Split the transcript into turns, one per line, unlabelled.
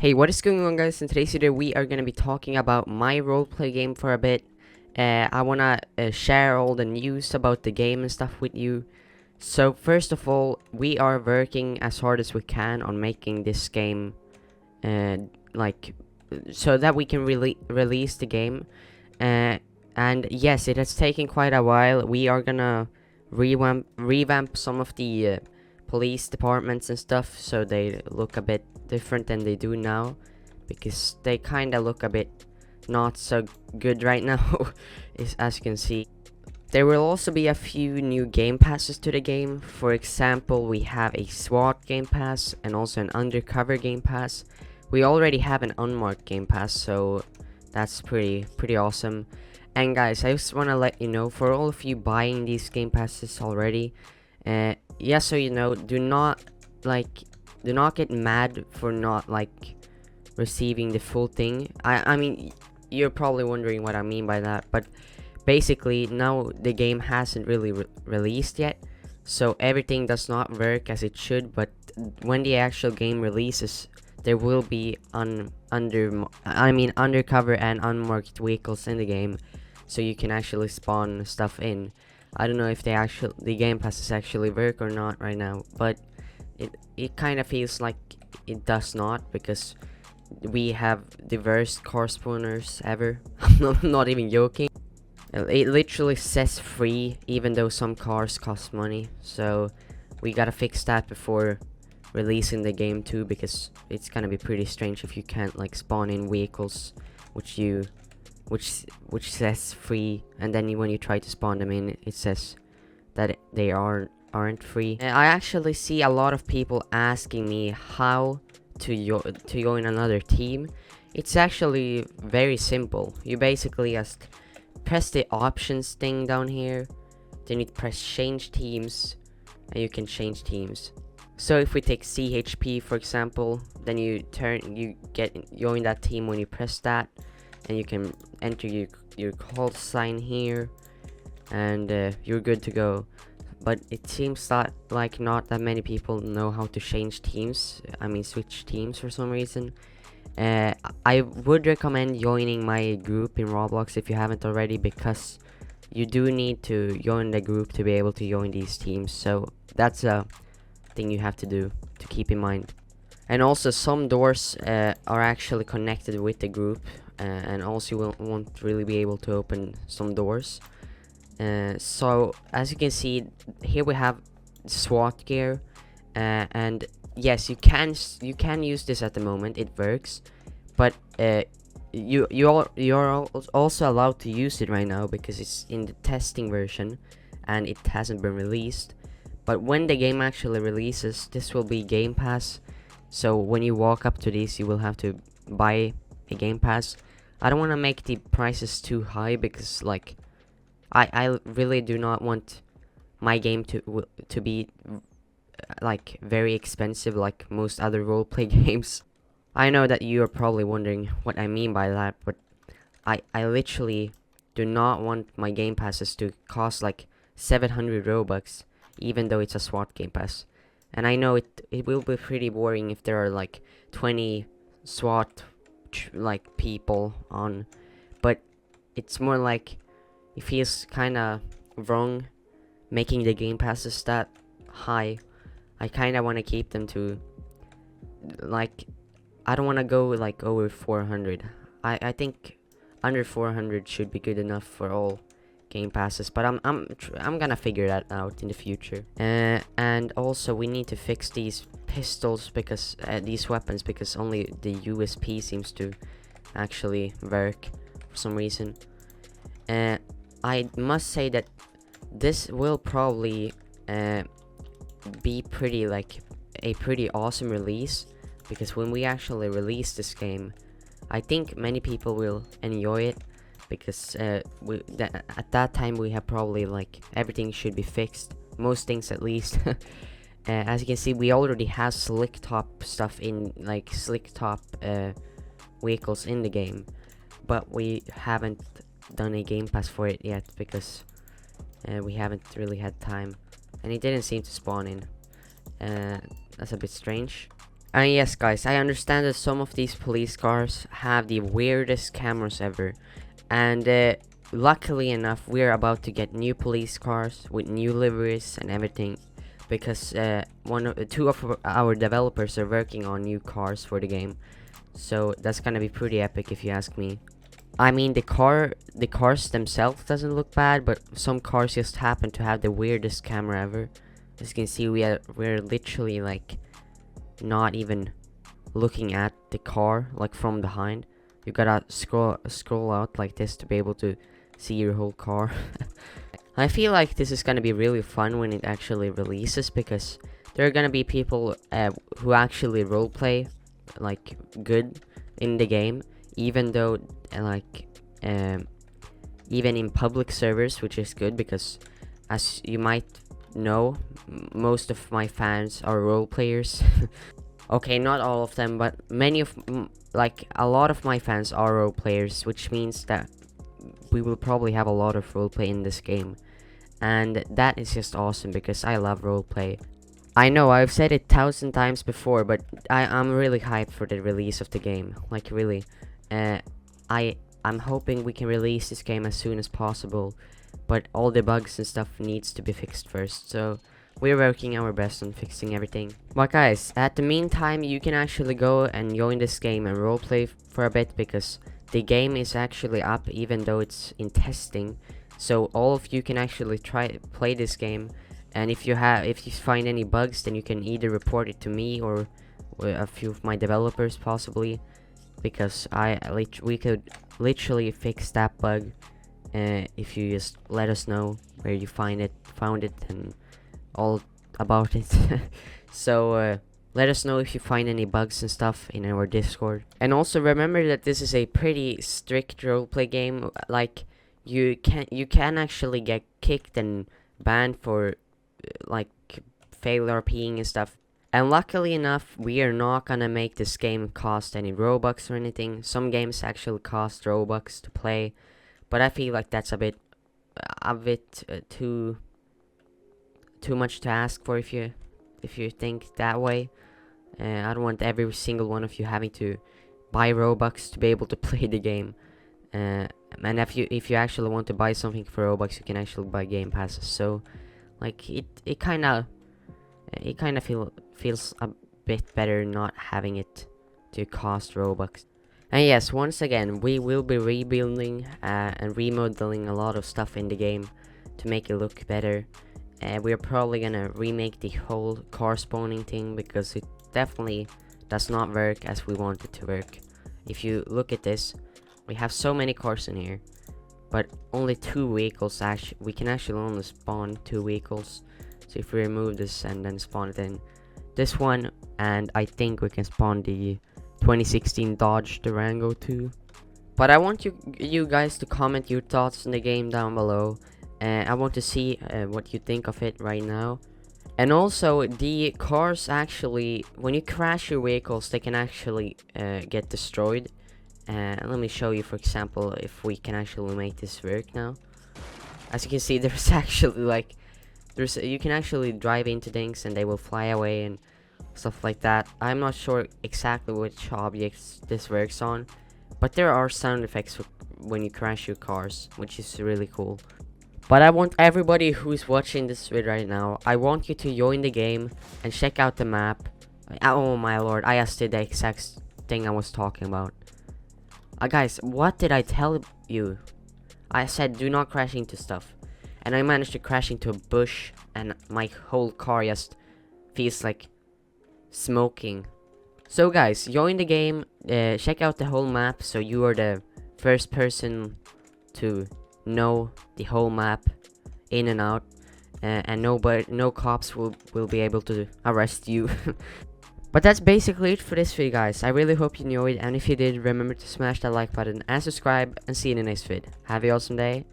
Hey, what is going on, guys? In today's video, we are going to be talking about my roleplay game for a bit. I want to share all the news about the game and stuff with you. So, first of all, we are working as hard as we can on making this game, uh, like, so that we can release the game. And yes, it has taken quite a while. We are gonna revamp some of the police departments and stuff, so they look a bit different than they do now, because they kind of look a bit not so good right now. As you can see, there will also be a few new game passes to the game. For example, we have a SWAT game pass and also an undercover game pass. We already have an unmarked game pass, so that's pretty awesome. And guys, I just want to let you know, for all of you buying these game passes already, yeah, so you know, do not get mad for not receiving the full thing. I mean, you're probably wondering what I mean by that, but basically now the game hasn't really released yet, so everything does not work as it should. But when the actual game releases, there will be undercover and unmarked vehicles in the game, so you can actually spawn stuff in. I don't know if the game passes actually work or not right now, but it kind of feels like it does not, because we have the worst car spawners ever. I'm not even joking. It literally says free, even though some cars cost money. So we gotta fix that before releasing the game too, because it's gonna be pretty strange if you can't spawn in vehicles which says free, and then when you try to spawn them in, it says that they aren't free. And I actually see a lot of people asking me how to join another team. It's actually very simple. You basically just press the options thing down here, then you press change teams, and you can change teams. So if we take CHP for example, then you join that team when you press that, and you can enter your call sign here, and you're good to go. But it seems that not that many people know how to change teams. I mean, switch teams for some reason. I would recommend joining my group in Roblox if you haven't already, because you do need to join the group to be able to join these teams. So that's a thing you have to do to keep in mind. And also, some doors are actually connected with the group, and also you won't really be able to open some doors. So as you can see here, we have SWAT gear, and yes, you can use this at the moment. It works, but you're also allowed to use it right now because it's in the testing version and it hasn't been released. But when the game actually releases, this will be Game Pass. So when you walk up to this, you will have to buy a Game Pass. I don't want to make the prices too high, because I really do not want my game to be very expensive like most other roleplay games. I know that you are probably wondering what I mean by that, but I literally do not want my game passes to cost 700 Robux, even though it's a SWAT game pass. And I know it will be pretty boring if there are 20 SWAT people on, but it's more it feels kind of wrong making the game passes that high. I kind of want to keep them to I don't want to go over 400. I think under 400 should be good enough for all game passes, but I'm gonna figure that out in the future. And also we need to fix these pistols, because these weapons, because only the USP seems to actually work for some reason. I must say that this will probably be a pretty awesome release, because when we actually release this game, I think many people will enjoy it, because at that time we have probably everything should be fixed, most things at least. As you can see, we already have slick top stuff in slick top vehicles in the game, but we haven't done a game pass for it yet, because we haven't really had time, and it didn't seem to spawn in. That's a bit strange. And yes, guys, I understand that some of these police cars have the weirdest cameras ever. And luckily enough, we're about to get new police cars with new liveries and everything. Because two of our developers are working on new cars for the game. So that's gonna be pretty epic if you ask me. I mean, the cars themselves doesn't look bad, but some cars just happen to have the weirdest camera ever. As you can see, we're literally like not even looking at the car like from behind. You gotta scroll out like this to be able to see your whole car. I feel like this is gonna be really fun when it actually releases, because there are gonna be people who actually roleplay like good in the game, even though even in public servers, which is good because, as you might know, most of my fans are role players. Okay, not all of them, but like a lot of my fans are role players, which means that we will probably have a lot of roleplay in this game, and that is just awesome because I love roleplay. I know I've said it 1,000 times before, but I'm really hyped for the release of the game. Like really, uh, I'm hoping we can release this game as soon as possible, but all the bugs and stuff needs to be fixed first. So we're working our best on fixing everything. But guys, at the meantime, you can actually go and join this game and roleplay for a bit, because the game is actually up even though it's in testing. So all of you can actually play this game, and if you find any bugs, then you can either report it to me or a few of my developers possibly, because we could literally fix that bug if you just let us know where you found it and all about it. So let us know if you find any bugs and stuff in our Discord. And also remember that this is a pretty strict roleplay game. Like you can actually get kicked and banned for like fail RPing and stuff. And luckily enough, we are not gonna make this game cost any Robux or anything. Some games actually cost Robux to play, but I feel like that's a bit too much to ask for if you think that way. I don't want every single one of you having to buy Robux to be able to play the game. And if you actually want to buy something for Robux, you can actually buy game passes. So like it kind of feels a bit better not having it to cost Robux. And yes, once again, we will be rebuilding and remodeling a lot of stuff in the game to make it look better. We're probably gonna remake the whole car spawning thing, because it definitely does not work as we want it to work. If you look at this, we have so many cars in here, but only 2 vehicles. We can actually only spawn 2 vehicles. So if we remove this and then spawn it in this one, and I think we can spawn the 2016 Dodge Durango too. But I want you guys to comment your thoughts on the game down below. I want to see what you think of it right now. And also, the cars actually, when you crash your vehicles, they can actually get destroyed. Let me show you, for example, if we can actually make this work now. As you can see, there's actually like you can actually drive into things and they will fly away and stuff like that. I'm not sure exactly which objects this works on, but there are sound effects when you crash your cars, which is really cool. But I want everybody who's watching this video right now, I want you to join the game and check out the map. Oh my lord, I just did the exact thing I was talking about. Guys, what did I tell you? I said do not crash into stuff, and I managed to crash into a bush, and my whole car just feels like smoking. So guys, join the game, check out the whole map, so you are the first person to know the whole map in and out, and no cops will be able to arrest you. But that's basically it for this video, guys. I really hope you enjoyed, and if you did, remember to smash that like button and subscribe, and see you in the next vid. Have an awesome day.